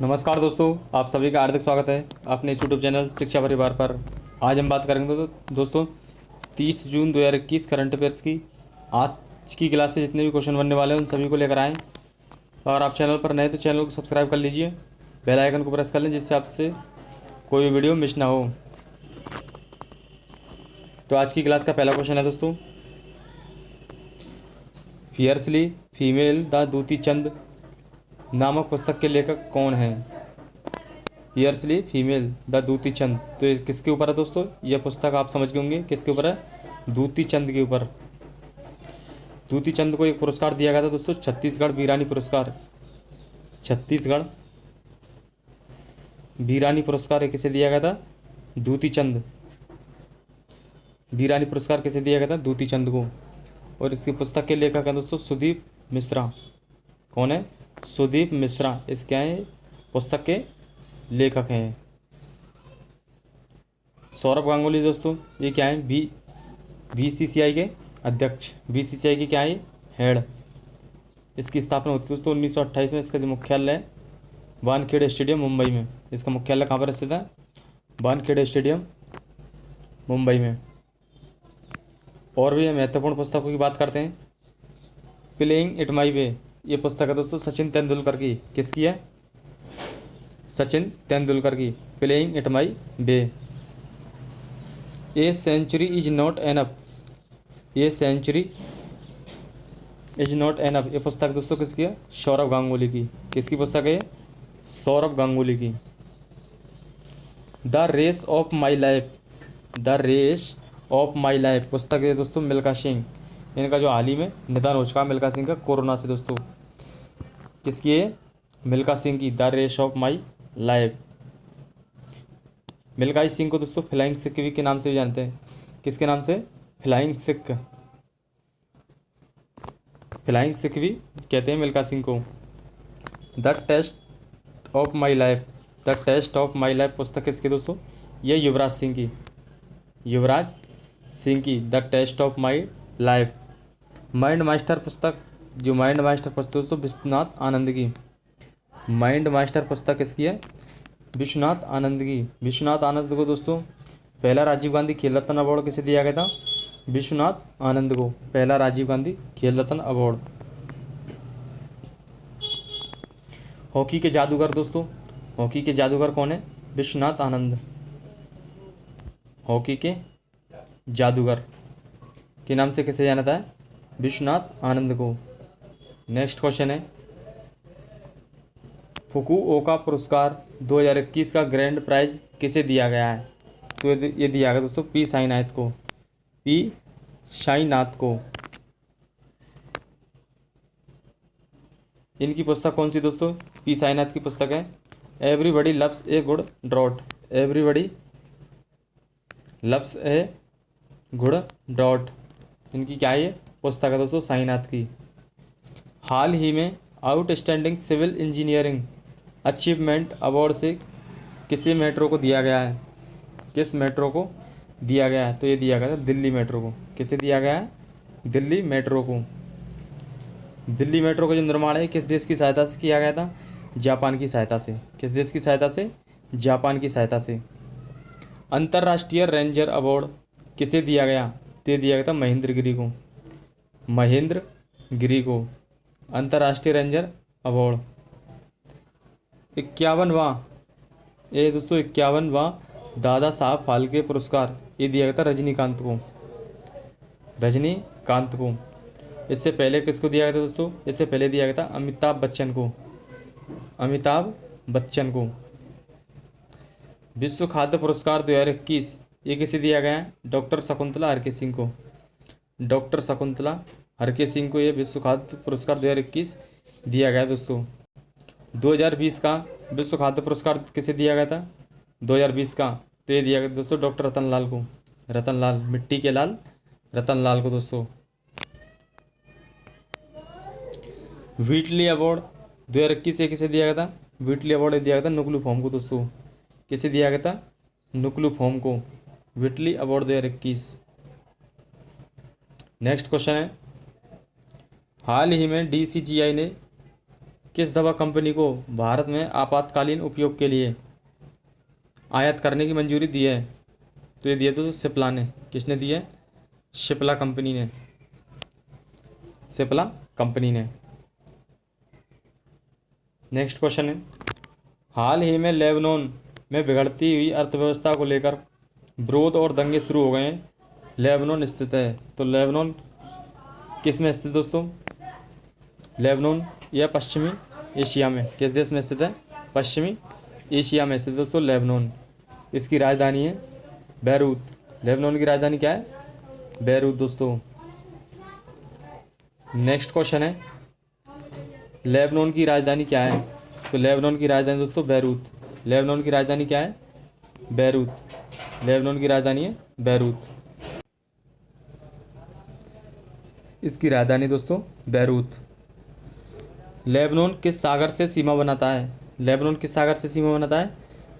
नमस्कार दोस्तों, आप सभी का हार्दिक स्वागत है अपने इस यूट्यूब चैनल शिक्षा परिवार पर। आज हम बात करेंगे दोस्तों 30 जून 2021 करंट अफेयर्स की। आज की क्लास से जितने भी क्वेश्चन बनने वाले हैं उन सभी को लेकर आएँ। और आप चैनल पर नए तो चैनल को सब्सक्राइब कर लीजिए, बेल आइकन को प्रेस कर लें जिससे आपसे कोई भी वीडियो मिस ना हो। तो आज की क्लास का पहला क्वेश्चन है दोस्तों, फियर्सली फीमेल द दूती चंद नामक पुस्तक के लेखक कौन हैं? फियर्सली फीमेल द दूती चंद, तो ये किसके ऊपर है दोस्तों? यह पुस्तक आप समझ गए होंगे किसके ऊपर है, दूती चंद के ऊपर। दूती चंद को एक पुरस्कार दिया गया था दोस्तों, छत्तीसगढ़ वीरानी पुरस्कार। छत्तीसगढ़ वीरानी पुरस्कार ये किसे दिया गया था? दूती चंद। वीरानी पुरस्कार किसे दिया गया था? दूती चंद को। और इसकी पुस्तक के लेखक हैं दोस्तों सुदीप मिश्रा। कौन है? सुदीप मिश्रा इस क्या है, पुस्तक के लेखक हैं। सौरभ गांगुली दोस्तों ये क्या है? बीसीसीआई के अध्यक्ष, बीसीसीआई की क्या है? हेड। इसकी स्थापना होती है दोस्तों 1928 में। इसका जो मुख्यालय है वानखेड़े स्टेडियम मुंबई में। इसका मुख्यालय कहाँ पर स्थित है? वानखेड़े स्टेडियम मुंबई में। और भी महत्वपूर्ण पुस्तकों की बात करते हैं। प्लेइंग इट माई वे, ये पुस्तक है दोस्तों सचिन तेंदुलकर की। किसकी है? सचिन तेंदुलकर की। Playing it my way. A century is not enough, ये सेंचुरी इज नॉट एनफ, ये पुस्तक दोस्तों किसकी है? सौरभ गांगुली की। किसकी पुस्तक है? सौरभ गांगुली की। The race of my life, the race of my life पुस्तक है दोस्तों मिल्खा सिंह। इनका जो हाल ही में निधन हो चुका मिल्खा सिंह का कोरोना से दोस्तों। किसकी है? मिल्खा सिंह की। The race of my life. Milkha Singh को दोस्तों फ्लाइंग सिख भी के नाम से भी जानते हैं। किसके नाम से? फ्लाइंग सिख। फ्लाइंग सिख भी कहते हैं मिल्खा सिंह को। The test of my life, the test of my life पुस्तक किसकी दोस्तों? ये युवराज सिंह की। युवराज सिंह की the test of my life. Mind master पुस्तक, जो माइंड मास्टर पुस्तक दोस्तों विश्वनाथ आनंद की। माइंड मास्टर पुस्तक किसकी है? विश्वनाथ आनंद की। विश्वनाथ आनंद को दोस्तों पहला राजीव गांधी खेल रत्न अवार्ड किसे दिया गया था? विश्वनाथ आनंद को पहला राजीव गांधी खेल रत्न अवार्ड। हॉकी के जादूगर दोस्तों, हॉकी के जादूगर कौन है? विश्वनाथ आनंद। हॉकी के जादूगर के नाम से किसे जाना था? विश्वनाथ आनंद को। नेक्स्ट क्वेश्चन है, फुकुओका पुरस्कार 2021 का ग्रैंड प्राइज किसे दिया गया है? तो ये दिया गया दोस्तों पी साईनाथ को। पी साईनाथ को। इनकी पुस्तक कौन सी दोस्तों? पी साईनाथ की पुस्तक है everybody loves a good drought. Everybody loves a good drought इनकी क्या है? ये पुस्तक है दोस्तों साईनाथ की। हाल ही में outstanding civil engineering achievement award से किसी मेट्रो को दिया गया है? किस मेट्रो को दिया गया है? तो ये दिया गया था दिल्ली मेट्रो को। किसे दिया गया है? दिल्ली मेट्रो को। दिल्ली मेट्रो का जो निर्माण है किस देश की सहायता से किया गया था? जापान की सहायता से। किस देश की सहायता से? जापान की सहायता से। अंतर्राष्ट्रीय रेंजर अवार्ड किसे दिया गया? तो ये दिया गया था महेंद्र गिरी को। महेंद्र गिरी को अंतर्राष्ट्रीय रेंजर अवार्ड। 51वां, ये दोस्तों 51वां दादा साहब फाल्के पुरस्कार ये दिया गया था रजनीकांत को। रजनीकांत को। इससे पहले किसको दिया गया था दोस्तों? इससे पहले दिया गया था अमिताभ बच्चन को। अमिताभ बच्चन को। विश्व खाद्य पुरस्कार 2021 ये किसे दिया गया है? डॉक्टर शकुंतला हरके सिंह को। डॉक्टर शकुंतला हरके सिंह को ये विश्व खाद्य पुरस्कार 2021 दिया गया दोस्तों। 2020 का विश्व खाद्य पुरस्कार किसे दिया गया था? 2020 का तो ये दिया गया दोस्तों डॉक्टर रतन लाल को। रतन लाल, मिट्टी के लाल रतन लाल को दोस्तों। व्हीटली अवार्ड 2021 से किसे दिया गया था? व्हीटली अवार्ड दिया गया था नुकलू फॉर्म को दोस्तों। किसे दिया गया था? नुकलू फॉर्म को। व्हीटली अवार्ड 2021। नेक्स्ट क्वेश्चन है, हाल ही में डीसीजीआई ने किस दवा कंपनी को भारत में आपातकालीन उपयोग के लिए आयात करने की मंजूरी दी है? तो ये दिया तो सिप्ला ने। किसने दी है? सिप्ला कंपनी ने। सिप्ला कंपनी ने। नेक्स्ट क्वेश्चन है, हाल ही में लेबनान में बिगड़ती हुई अर्थव्यवस्था को लेकर विरोध और दंगे शुरू हो गए हैं। लेबनान स्थित है, तो लेबनान किस में स्थित दोस्तों? लेबनान या पश्चिमी एशिया में किस देश में स्थित है? पश्चिमी एशिया में स्थित दोस्तों लेबनान। इसकी राजधानी है बैरूत। लेबनान की राजधानी क्या है? बैरूत दोस्तों। नेक्स्ट क्वेश्चन है, लेबनान की राजधानी क्या है? तो लेबनान की राजधानी दोस्तों बैरूत। लेबनान की राजधानी क्या है? बैरूत। लेबनान की राजधानी है बैरूत। इसकी राजधानी दोस्तों बैरूत। लेबनान किस सागर से सीमा बनाता है? लेबनान किस सागर से सीमा बनाता है?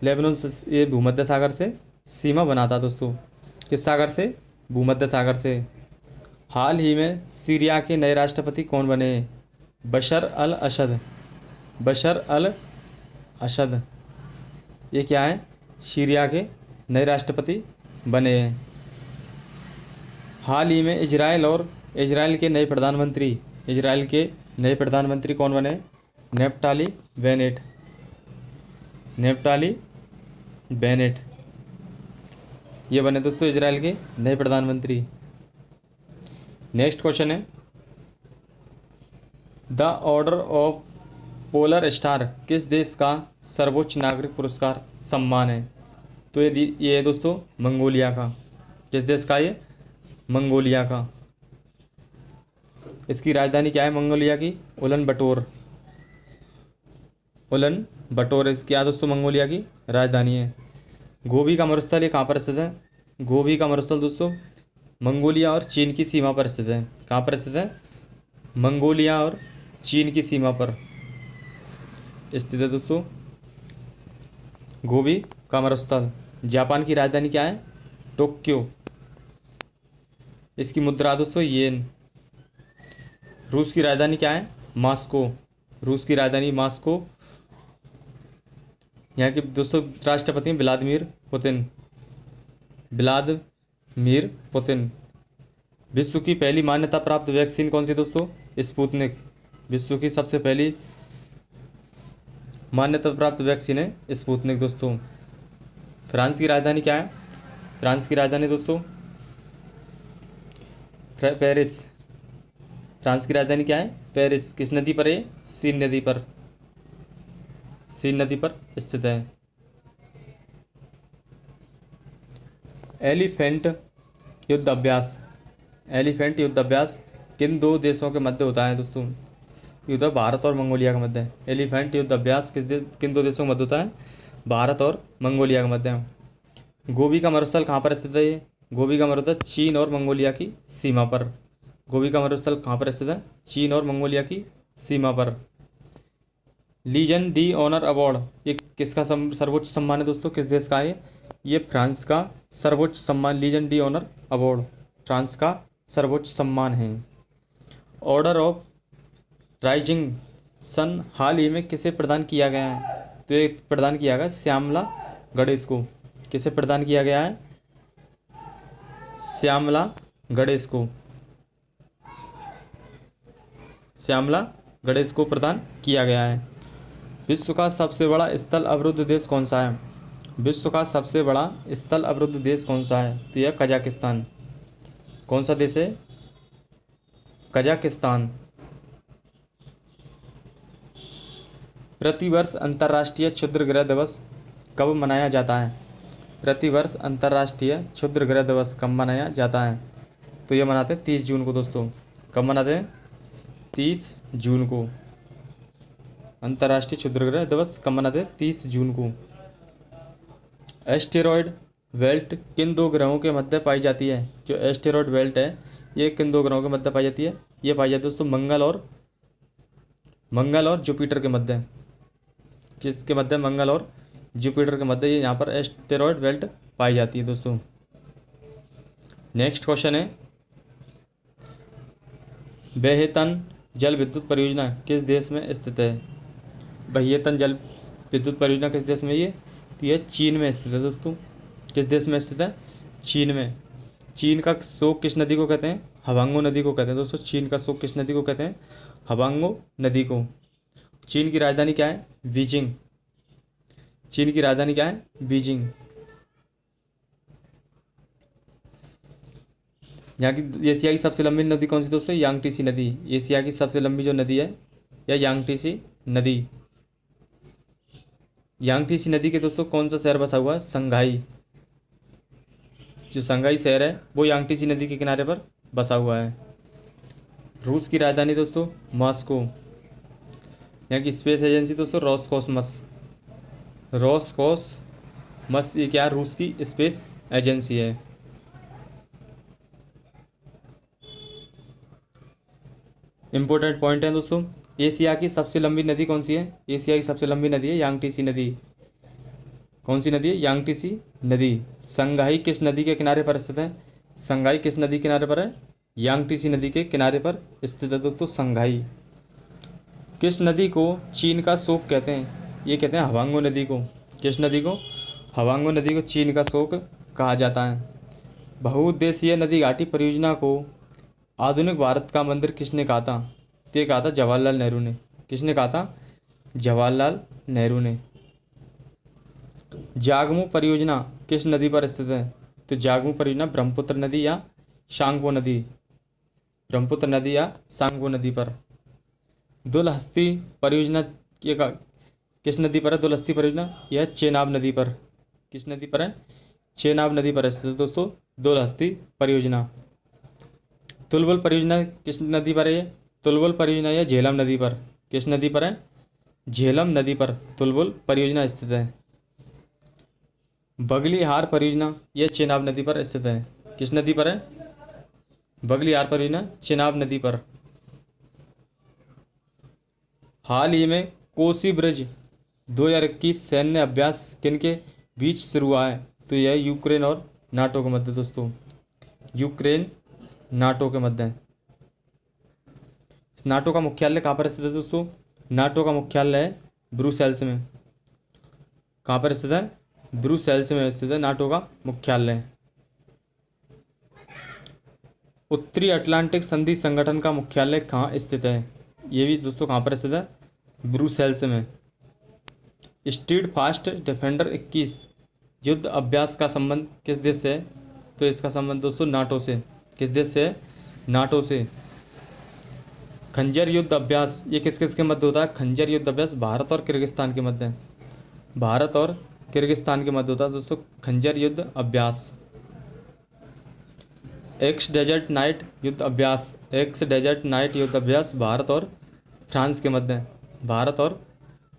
लेबनान ये भूमध्य सागर से सीमा बनाता है दोस्तों। किस सागर से? भूमध्य सागर से। हाल ही में सीरिया के नए राष्ट्रपति कौन बने? बशर अल असद। बशर अल असद ये क्या है? सीरिया के नए राष्ट्रपति बने हैं। हाल ही में इजराइल के नए प्रधानमंत्री कौन बने? Naftali Bennett. नेफ्ताली बेनेट ये बने दोस्तों इजराइल के नए प्रधानमंत्री। नेक्स्ट क्वेश्चन है, the order of polar star किस देश का सर्वोच्च नागरिक पुरस्कार सम्मान है? तो ये है दोस्तों मंगोलिया का। किस देश का ये? मंगोलिया का। इसकी राजधानी क्या है मंगोलिया की? उलन बटोर। उलन बटोर इसकी क्या दोस्तों मंगोलिया की राजधानी है। गोभी का मरुस्थल ये कहाँ पर स्थित है? गोभी का मरुस्थल दोस्तों मंगोलिया और चीन की सीमा पर स्थित है। कहाँ पर स्थित है? मंगोलिया और चीन की सीमा पर स्थित है दोस्तों गोभी का मरुस्थल। जापान की राजधानी क्या है? टोक्यो। इसकी मुद्रा दोस्तों येन। रूस की राजधानी क्या है? मॉस्को। रूस की राजधानी मॉस्को। यहाँ के दोस्तों राष्ट्रपति हैं व्लादिमीर पुतिन। Vladimir Putin. विश्व की पहली मान्यता प्राप्त वैक्सीन कौन सी दोस्तों? स्पुतनिक। विश्व की सबसे पहली मान्यता प्राप्त वैक्सीन है स्पुतनिक दोस्तों। फ्रांस की राजधानी क्या है? फ्रांस की राजधानी दोस्तों पेरिस। फ्रांस की राजधानी क्या है? पेरिस। किस नदी पर है? सीन नदी पर। सीन नदी पर स्थित है। एलिफेंट युद्ध अभ्यास। एलिफेंट युद्ध अभ्यास किन दो देशों के मध्य होता है दोस्तों? युद्ध भारत और मंगोलिया के मध्य। एलिफेंट युद्ध अभ्यास किन दो देशों के मध्य होता है? भारत और मंगोलिया के मध्य। गोभी का मरुस्थल कहाँ पर स्थित है? ये गोभी का मरुस्थल चीन और मंगोलिया की सीमा पर। गोभी का मरुस्थल कहाँ पर स्थित है? चीन और मंगोलिया की सीमा पर। लीजन डी ऑनर अवार्ड ये किसका सर्वोच्च सम्मान है दोस्तों? किस देश का है? ये फ्रांस का सर्वोच्च सम्मान legion d honour award France का सर्वोच्च सम्मान है। ऑर्डर ऑफ राइजिंग सन हाल ही में किसे प्रदान किया गया है? तो ये प्रदान किया गया श्यामला गणेश को। किसे प्रदान किया गया है? श्यामला गणेश को। श्यामला गणेश को प्रदान किया गया है। विश्व का सबसे बड़ा स्थल अवरुद्ध देश कौन सा है? विश्व का सबसे बड़ा स्थल अवरुद्ध देश कौन सा है? तो यह कजाकिस्तान। कौन सा देश है? कजाकिस्तान। प्रतिवर्ष अंतर्राष्ट्रीय क्षुद्र ग्रह दिवस कब मनाया जाता है? प्रतिवर्ष अंतर्राष्ट्रीय क्षुद्र ग्रह दिवस कब मनाया जाता है? तो यह मनाते हैं 30 जून को दोस्तों। कब मनाते हैं? 30 जून को। अंतर्राष्ट्रीय क्षुद्र ग्रह दिवस कब मनाते हैं? 30 जून को। एस्टेरॉयड बेल्ट किन दो ग्रहों के मध्य पाई जाती है? जो एस्टेरॉयड बेल्ट है ये किन दो ग्रहों के मध्य पाई जाती है? ये पाई जाती है दोस्तों मंगल और जुपिटर के मध्य। किसके मध्य? मंगल और जुपिटर के मध्य ये यहाँ पर एस्टेरॉयड बेल्ट पाई जाती है दोस्तों। नेक्स्ट क्वेश्चन है, बेहतन जल विद्युत परियोजना किस देश में स्थित है? बहियतन जल विद्युत परियोजना किस देश में है ये? तो ये चीन में स्थित है दोस्तों। किस देश में स्थित है? चीन में। चीन का शोक किस नदी को कहते हैं? हवांगो नदी को कहते हैं दोस्तों। चीन का शोक किस नदी को कहते हैं? हवांगो नदी को। चीन की राजधानी क्या है? बीजिंग। चीन की राजधानी क्या है? बीजिंग। यहाँ की एशिया की सबसे लंबी नदी कौन सी दोस्तों? यांगटीसी नदी। एशिया की सबसे लंबी जो नदी है यह यांगटीसी नदी। यांगटीसी नदी के दोस्तों कौन सा शहर बसा हुआ है? संघाई। जो संघाई शहर है वो यांगटीसी नदी के किनारे पर बसा हुआ है। रूस की राजधानी दोस्तों मॉस्को। यहाँ की स्पेस एजेंसी दोस्तों रोसकॉसमस। रोसकॉसमस ये क्या? रूस की स्पेस एजेंसी है। इंपॉर्टेंट पॉइंट है दोस्तों, एशिया की सबसे लंबी नदी कौन सी है? एशिया की सबसे लंबी नदी है यांगटीसी नदी। कौन सी नदी है? यांगटीसी नदी। संघाई किस नदी के किनारे पर स्थित है? संघाई किस नदी किनारे पर है? यांगटीसी नदी के किनारे पर स्थित है दोस्तों संघाई। किस नदी को चीन का शोक कहते हैं? ये कहते हैं हवांगो नदी को। किस नदी को? हवांगो नदी को चीन का शोक कहा जाता है। बहुउद्देशीय नदी घाटी परियोजना को आधुनिक भारत का मंदिर किसने कहा था? तो ये कहा था जवाहरलाल नेहरू ने। किसने कहा था? जवाहरलाल नेहरू ने। जागमू परियोजना किस नदी पर स्थित है? तो जागमू परियोजना ब्रह्मपुत्र नदी या शांगपो नदी, ब्रह्मपुत्र नदी या सांगपो नदी पर। दुलहस्ती परियोजना ये किस नदी पर है? दुलहस्ती परियोजना यह चेनाब नदी पर। किस नदी पर है? चेनाब नदी पर स्थित है दोस्तों दुलहस्ती परियोजना। तुलबुल परियोजना किस नदी पर है? तुलबुल परियोजना यह झेलम नदी पर। किस नदी पर है? झेलम नदी पर तुलबुल परियोजना स्थित है। बगलीहार परियोजना यह चेनाब नदी पर स्थित है। किस नदी पर है? बगलीहार परियोजना चेनाब नदी पर। हाल ही में कोसी ब्रिज 2021 सैन्य अभ्यास किन के बीच शुरू हुआ है? तो यह यूक्रेन और नाटो के मध्य दोस्तों। यूक्रेन नाटो के मध्य। नाटो का मुख्यालय कहाँ पर स्थित है दोस्तों? नाटो का मुख्यालय है ब्रुसेल्स में। कहाँ पर स्थित है? ब्रुसेल्स में स्थित है नाटो का मुख्यालय। उत्तरी अटलांटिक संधि संगठन का मुख्यालय कहाँ स्थित है? ये भी दोस्तों कहाँ पर स्थित है? ब्रुसेल्स में। स्टीड फास्ट डिफेंडर 21 युद्ध अभ्यास का संबंध किस देश से है? तो इसका संबंध दोस्तों नाटो से। किस देश से है? नाटो से। खंजर युद्ध अभ्यास ये किस किस के मध्य होता है? खंजर युद्ध अभ्यास भारत और किर्गिस्तान के मध्य। भारत और किर्गिस्तान के मध्य होता है दोस्तों खंजर युद्ध अभ्यास। एक्स डेजर्ट नाइट युद्ध अभ्यास। एक्स डेजर्ट नाइट युद्ध अभ्यास भारत और फ्रांस के मध्य। भारत और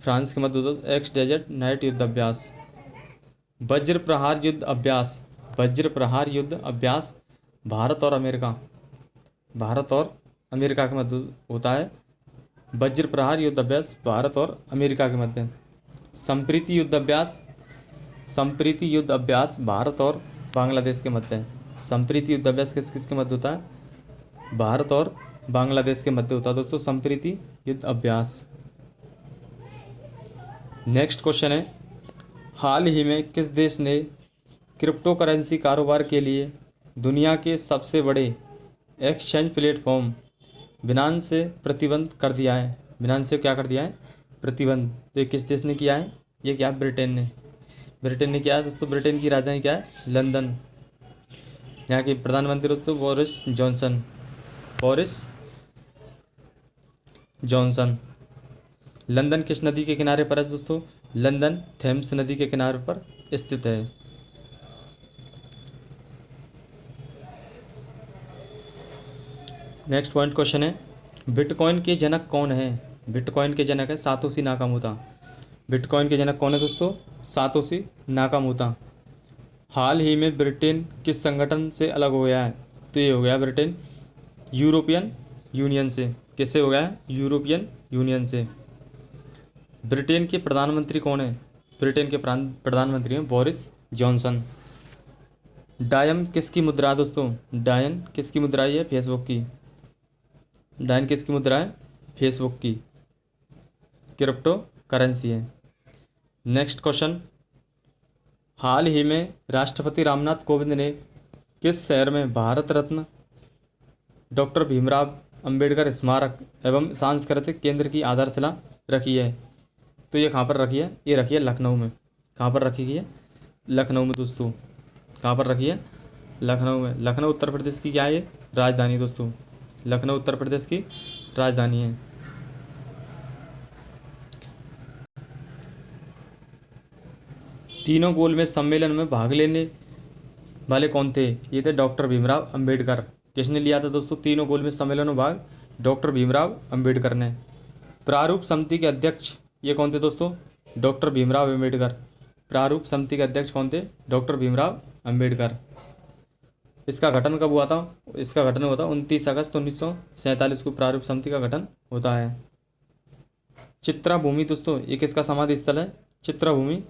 फ्रांस के मध्य होता है एक्स डेजर्ट नाइट युद्ध अभ्यास। वज्र प्रहार युद्ध अभ्यास। वज्र प्रहार युद्ध अभ्यास भारत और अमेरिका। भारत और अमेरिका के मध्य होता है वज्र प्रहार युद्ध अभ्यास भारत और अमेरिका के मध्य। संप्रीति युद्ध अभ्यास। संप्रीति युद्ध अभ्यास भारत और बांग्लादेश के मध्य है। संप्रीति युद्ध अभ्यास किस किस के मध्य होता है? भारत और बांग्लादेश के मध्य होता है दोस्तों संप्रीति युद्ध अभ्यास। नेक्स्ट क्वेश्चन है, हाल ही में किस देश ने क्रिप्टो करेंसी कारोबार के लिए दुनिया के सबसे बड़े एक्सचेंज प्लेटफॉर्म बिनांस से प्रतिबंध कर दिया है? बिनांस से क्या कर दिया है? प्रतिबंध। तो ये किस देश ने किया है? ये क्या? ब्रिटेन ने। ब्रिटेन ने किया है दोस्तों। ब्रिटेन की राजधानी क्या है? लंदन। यहाँ के प्रधानमंत्री दोस्तों Boris Johnson. Boris Johnson. London किस नदी के किनारे पर है दोस्तों? लंदन थेम्स नदी के किनारे पर स्थित है। नेक्स्ट पॉइंट क्वेश्चन है, बिटकॉइन के जनक कौन है? बिटकॉइन के जनक है सातोशी नाकामोटा। बिटकॉइन के जनक कौन है दोस्तों? सातोशी नाकामोटा। हाल ही में ब्रिटेन किस संगठन से अलग हो गया है? तो ये हो गया ब्रिटेन यूरोपियन यूनियन से। किससे हो गया है? यूरोपियन यूनियन से। ब्रिटेन के प्रधानमंत्री कौन है? ब्रिटेन के प्रधानमंत्री हैं बोरिस जॉनसन। डायन किसकी मुद्रा है दोस्तों? डायन किसकी मुद्रा है? फेसबुक की। डायन किसकी मुद्रा है? फेसबुक की। क्रिप्टो करेंसी है। नेक्स्ट क्वेश्चन, हाल ही में राष्ट्रपति रामनाथ कोविंद ने किस शहर में भारत रत्न डॉक्टर भीमराव अंबेडकर स्मारक एवं सांस्कृतिक केंद्र की आधारशिला रखी है? तो ये कहाँ पर रखी है? ये रखी है लखनऊ में। कहाँ पर रखी गई है? लखनऊ में दोस्तों। कहाँ पर रखी है? लखनऊ में। लखनऊ उत्तर प्रदेश की क्या है? ये राजधानी दोस्तों। लखनऊ उत्तर प्रदेश की राजधानी है। तीनों गोल में सम्मेलन में भाग लेने वाले कौन थे? ये थे डॉक्टर भीमराव अंबेडकर। किसने लिया था दोस्तों तीनों गोल में सम्मेलन में भाग? डॉक्टर भीमराव अंबेडकर ने। प्रारूप समिति के अध्यक्ष ये कौन थे दोस्तों? डॉक्टर भीमराव अंबेडकर। प्रारूप समिति के अध्यक्ष कौन थे? डॉक्टर भीमराव अंबेडकर। इसका गठन कब हुआ था? इसका गठन हुआ था 29 अगस्त 1947 को प्रारूप समिति का गठन होता है। चित्रा भूमि दोस्तों, ये किसका समाधि स्थल है? चित्रा भूमि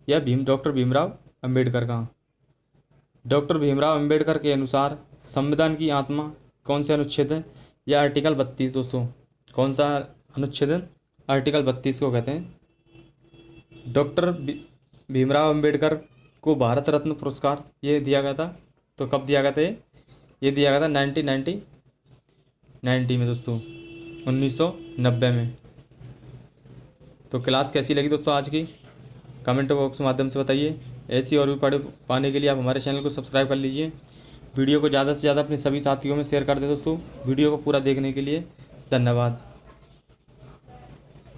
यह डॉक्टर भीमराव अंबेडकर का। डॉक्टर भीमराव अंबेडकर के अनुसार संविधान की आत्मा कौन से अनुच्छेद है? यह आर्टिकल 32 दोस्तों। कौन सा अनुच्छेद है? आर्टिकल 32 को कहते हैं। डॉक्टर भीमराव अंबेडकर को भारत रत्न पुरस्कार ये दिया गया था। तो कब दिया गया था? ये दिया गया था 1990 में दोस्तों, 1990 में। तो क्लास कैसी लगी दोस्तों आज की? कमेंट बॉक्स के माध्यम से बताइए। ऐसी और भी पढ़े पाने के लिए आप हमारे चैनल को सब्सक्राइब कर लीजिए। वीडियो को ज़्यादा से ज़्यादा अपने सभी साथियों में शेयर कर दें दोस्तों। वीडियो को पूरा देखने के लिए धन्यवाद।